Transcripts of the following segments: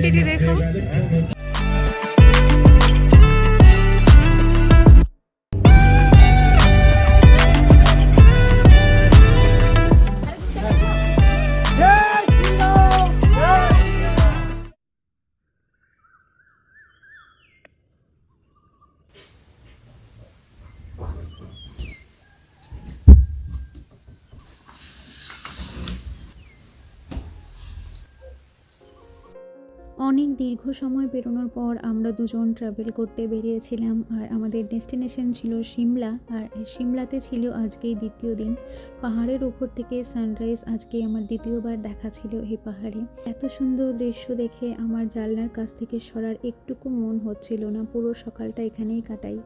Quantity देखो। অনেক দীর্ঘ সময় বেরোনোর পর আমরা দুজন ট্রাভেল করতে বেরিয়েছিলাম, আর আমাদের ডেস্টিনেশন ছিল সিমলা। আর সিমলাতে ছিল আজকেই দ্বিতীয় দিন। পাহাড়ের উপর থেকে সানরাইজ আজকে আমার দ্বিতীয়বার দেখা ছিল এই পাহাড়ে। এত সুন্দর দৃশ্য দেখে আমার জানলার কাছ থেকে সরার একটুকু মন হচ্ছিল না, পুরো সকালটা এখানেই কাটাই।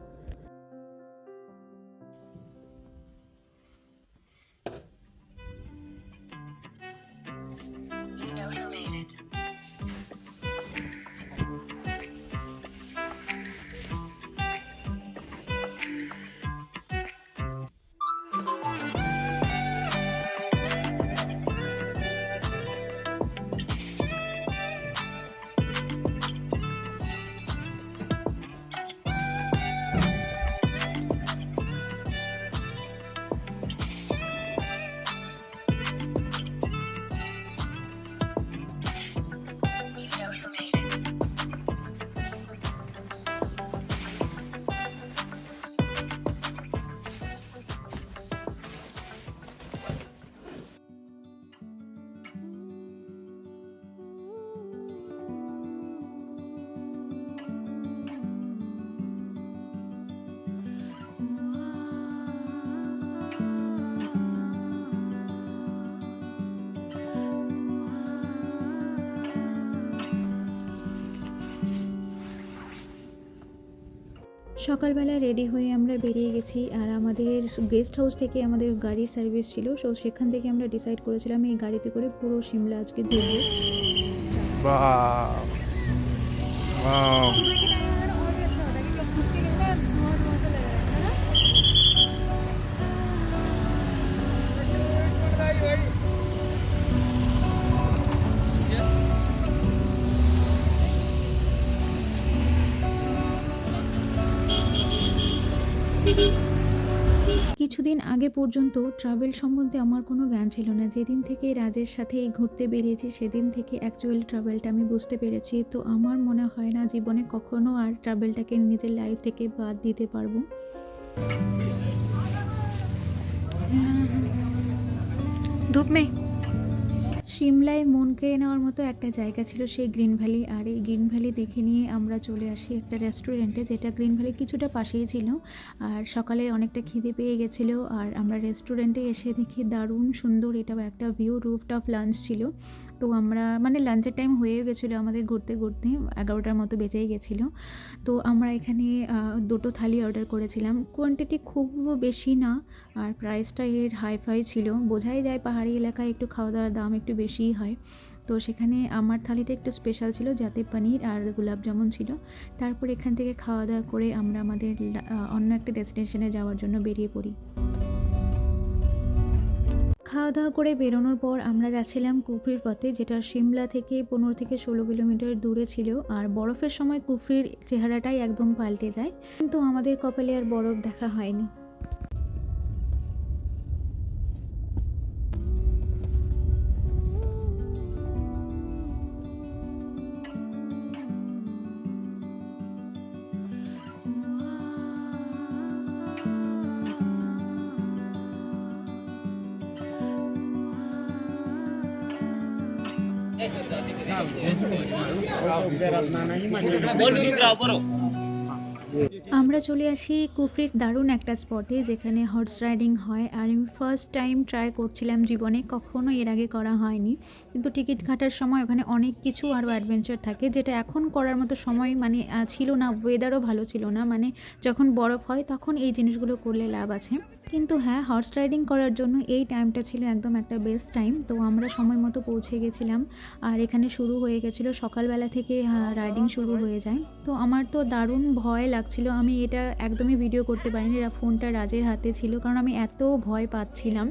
সকালবেলা রেডি হয়ে আমরা বেরিয়ে গেছি, আর আমাদের গেস্ট হাউস থেকে আমাদের গাড়ির সার্ভিস ছিল, সো সেখান থেকে আমরা ডিসাইড করেছিলাম এই গাড়িতে করে পুরো সিমলা আজকে ঘুরবো। কিছুদিন আগে পর্যন্ত ট্রাভেল সম্বন্ধে আমার কোনো জ্ঞান ছিল না। যেদিন থেকে রাজের সাথে এই ঘুরতে বেরিয়েছি সেদিন থেকে অ্যাকচুয়াল ট্রাভেলটা আমি বুঝতে পেরেছি। তো আমার মনে হয় না জীবনে কখনো আর ট্রাভেলটাকে নিজের লাইফ থেকে বাদ দিতে পারবো। धूप में সিমলায় মন কেড়ে নেওয়ার মতো একটা জায়গা ছিল সেই গ্রিন ভ্যালি। আর এই গ্রিন ভ্যালি দেখে নিয়ে আমরা চলে আসি একটা রেস্টুরেন্টে, যেটা গ্রিন ভ্যালির কিছুটা পাশেই ছিল। আর সকালে অনেকটা খিদে পেয়ে গেছিলো, আর আমরা রেস্টুরেন্টে এসে দেখি দারুণ সুন্দর এটাও একটা ভিউ, রুফটপ লাঞ্চ ছিল। তো আমরা লাঞ্চের টাইম হয়ে গেছিলো আমাদের ঘুরতে ঘুরতে, 11টার মতো বেজেই গেছিলো। তো আমরা এখানে দুটো থালি অর্ডার করেছিলাম। কোয়ান্টিটি খুব বেশি না, আর প্রাইসটা এর হাই ছিল। বোঝাই যায় পাহাড়ি এলাকায় একটু খাওয়া দাওয়ার দাম একটু বেশিই হয়। তো সেখানে আমার থালিটা একটু স্পেশাল ছিল, যাতে পনির আর গোলাপ জামুন ছিল। তারপর এখান থেকে খাওয়া দাওয়া করে আমরা আমাদের অন্য একটা ডেস্টিনেশনে যাওয়ার জন্য বেরিয়ে পড়ি। খাওয়া দাওয়া করে বেরোনোর পর আমরা যাচ্ছিলাম কুফরির পথে, যেটা সিমলা থেকে 15 থেকে 16 কিলোমিটার দূরে ছিল। আর বরফের সময় কুফরির চেহারাটাই একদম পাল্টে যায়, কিন্তু আমাদের কপালে আর বরফ দেখা হয়নি। আমরা চলে আসি কুফরির দারুণ একটা স্পটে, যেখানে হর্স রাইডিং হয়। আর আমি ফার্স্ট টাইম ট্রাই করছিলাম, জীবনে কখনো এর আগে করা হয়নি। কিন্তু টিকিট কাটার সময় ওখানে অনেক কিছু আরও অ্যাডভেঞ্চার থাকে, যেটা এখন করার মতো সময় ছিল না। ওয়েদারও ভালো ছিল না, যখন বরফ হয় তখন এই জিনিসগুলো করলে লাভ আছে। কিন্তু হ্যাঁ, হর্স রাইডিং করার জন্য এই টাইমটা ছিল একদম একটা বেস্ট টাইম। তো আমরা সময় মতো পৌঁছে গেছিলাম। আর এখানে শুরু হয়ে গেছিলো সকালবেলা থেকে রাইডিং শুরু হয়ে যায়। তো আমার তো দারুণ ভয় লাগছিল, আমি এটা একদমই ভিডিও করতে পারিনি, ফোনটা রাজের হাতে ছিল, কারণ আমি এত ভয় পাচ্ছিলাম।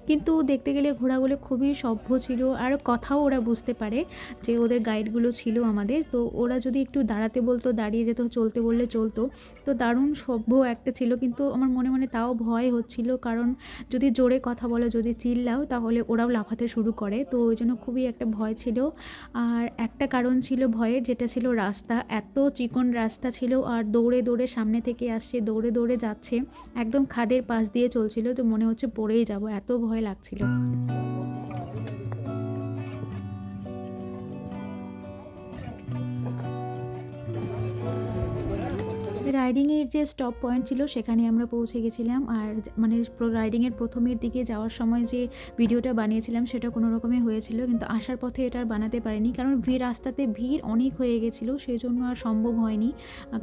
কিন্তু দেখতে গেলে ঘোড়াগুলো খুবই সভ্য ছিল, আর কথাও ওরা বুঝতে পারে, যে ওদের গাইডগুলো ছিল আমাদের। তো ওরা যদি একটু দাঁড়াতে বলতো দাঁড়িয়ে যেত, চলতে বললে চলতো। তো দারুণ সভ্য একটা ছিল, কিন্তু আমার মনে মনে তাও ভয় হচ্ছিল, কারণ যদি জোরে কথা বলো, যদি চিল্লাও, তাহলে ওরাও লাফাতে শুরু করে। তো ওই জন্য খুবই একটা ভয় ছিল। আর একটা কারণ ছিল ভয়ের, যেটা ছিল রাস্তা, এত চিকন রাস্তা ছিল, আর দৌড়ে দৌড়ে সামনে থেকে আসছে, দৌড়ে দৌড়ে যাচ্ছে, একদম খাদের পাশ দিয়ে চলছিল, তো মনে হচ্ছে পড়েই যাব, এত ভয় লাগছিল। রাইডিংয়ের যে স্টপ পয়েন্ট ছিল সেখানে আমরা পৌঁছে গেছিলাম। আর মানে রাইডিংয়ের প্রথমের দিকে যাওয়ার সময় যে ভিডিওটা বানিয়েছিলাম সেটা কোনো রকমে হয়েছিল, কিন্তু আসার পথে এটা আর বানাতে পারিনি, কারণ রাস্তাতে ভিড় অনেক হয়ে গেছিলো, সেই জন্য আর সম্ভব হয়নি।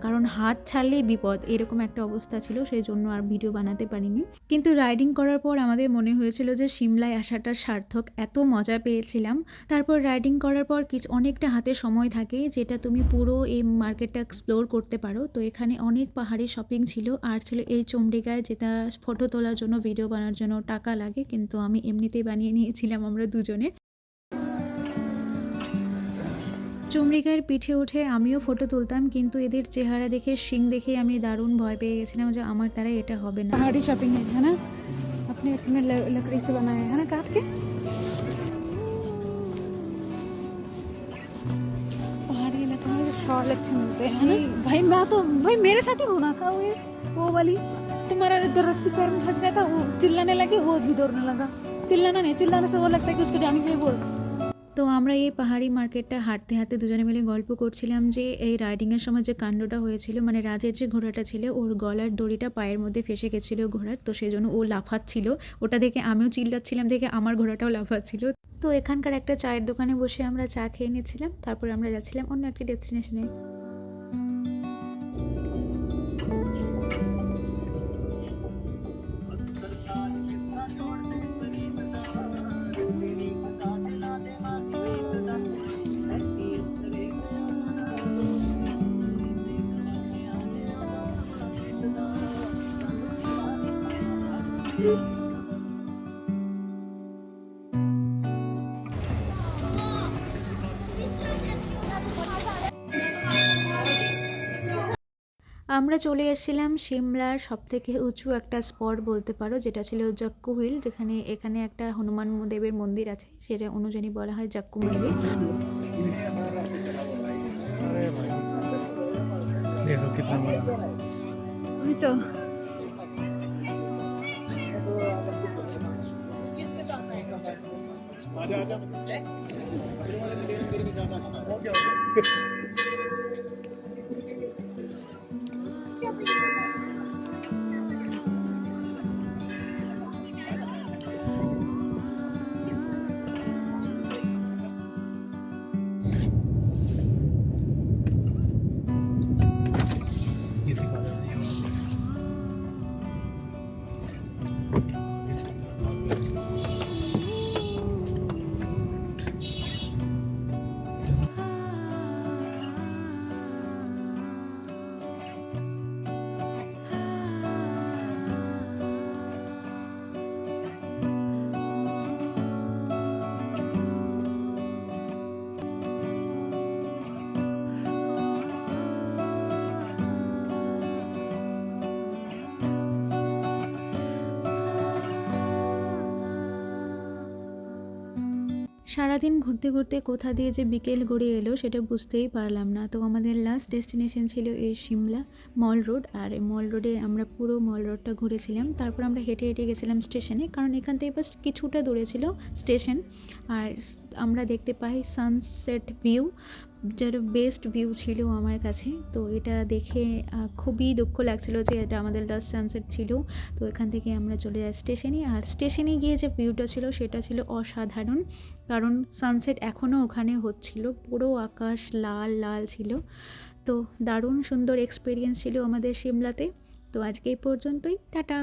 কারণ হাত ছাড়লেই বিপদ, এরকম একটা অবস্থা ছিল, সেই জন্য আর ভিডিও বানাতে পারিনি। কিন্তু রাইডিং করার পর আমাদের মনে হয়েছিল যে সিমলায় আসাটা সার্থক, এত মজা পেয়েছিলাম। তারপর রাইডিং করার পর অনেকটা হাতে সময় থাকে, যেটা তুমি পুরো এই মার্কেটটা এক্সপ্লোর করতে পারো। তো এখানে অনেক পাহাড়ি শপিং ছিল, আর ছিল এই চমড়িগায়, যেটা ফটো তোলার জন্য, ভিডিও বানানোর জন্য টাকা লাগে, কিন্তু আমি এমনিতেই বানিয়ে নিয়েছিলাম আমরা দুজনে। চমড়িগায়ের পিঠে উঠে আমিও ফটো তুলতাম, কিন্তু এদের চেহারা দেখে, শিং দেখে আমি দারুণ ভয় পেয়ে গেছিলাম যে আমার দ্বারা এটা হবে না। पहाड़ी शॉपिंग है ना, अपने अपने लकड़ी से बनाया है ना, काट के। पहाड़ी इलाके में शॉल अच्छे मिलते हैं ना भाई। मैं तो भाई मेरे साथ ही होना था वो वाली, तुम्हारा इधर रस्सी पैर में फंस गया था, वो चिल्लाने लगे, वो भी दौड़ने लगा। चिल्लाना नहीं, चिल्लाने से वो लगता है कि उसको जाने के लिए बोल। তো আমরা এই পাহাড়ি মার্কেটটা হাঁটতে হাঁটতে দুজনে মিলে গল্প করছিলাম যে এই রাইডিংয়ের সময় যে কাণ্ডটা হয়েছিল, মানে রাজের যে ঘোড়াটা ছিল, ওর গলার দড়িটা পায়ের মধ্যে ফেসে গেছিলো ঘোড়ার, তো সেই জন্য ও লাফাচ্ছিল, ওটা দেখে আমিও চিল্লাচ্ছিলাম, দেখে আমার ঘোড়াটাও লাফাচ্ছিল। তো এখানকার একটা চায়ের দোকানে বসে আমরা চা খেয়ে নিচ্ছিলাম, তারপর আমরা যাচ্ছিলাম অন্য একটা ডেস্টিনেশনে। আমরা চলে এসেছিলাম সিমলার সবথেকে উঁচু একটা স্পট বলতে পারো, যেটা ছিল জাক্কু হিল, যেখানে এখানে একটা হনুমান দেবের মন্দির আছে, সেটা অনুযায়ী বলা হয় জাক্কু মন্দির। तो সারাদিন ঘুরতে ঘুরতে কোথা দিয়ে যে বিকেল গড়িয়ে এলো সেটা বুঝতেই পারলাম না। তো আমাদের লাস্ট ডেস্টিনেশন ছিল এই সিমলা মল রোড, আর এই মল রোডে আমরা পুরো মল রোডটা ঘুরেছিলাম। তারপর আমরা হেঁটে হেঁটে গেছিলাম স্টেশনে, কারণ এখান থেকে বাস কিছুটা দূরে ছিল স্টেশন। আর আমরা দেখতে পাই সানসেট ভিউ, যার বেস্ট ভিউ ছিল আমার কাছে। তো এটা দেখে খুবই দুঃখ লাগছিল যে এটা আমাদের লাস্ট সানসেট ছিল। তো এখান থেকে আমরা চলে যাই স্টেশনে, আর স্টেশনে গিয়ে যে ভিউটা ছিল সেটা ছিল অসাধারণ, কারণ সানসেট এখনও ওখানে হচ্ছিল, পুরো আকাশ লাল লাল ছিল। তো দারুণ সুন্দর এক্সপিরিয়েন্স ছিল আমাদের সিমলাতে। তো আজকে এই পর্যন্তই, টাটা।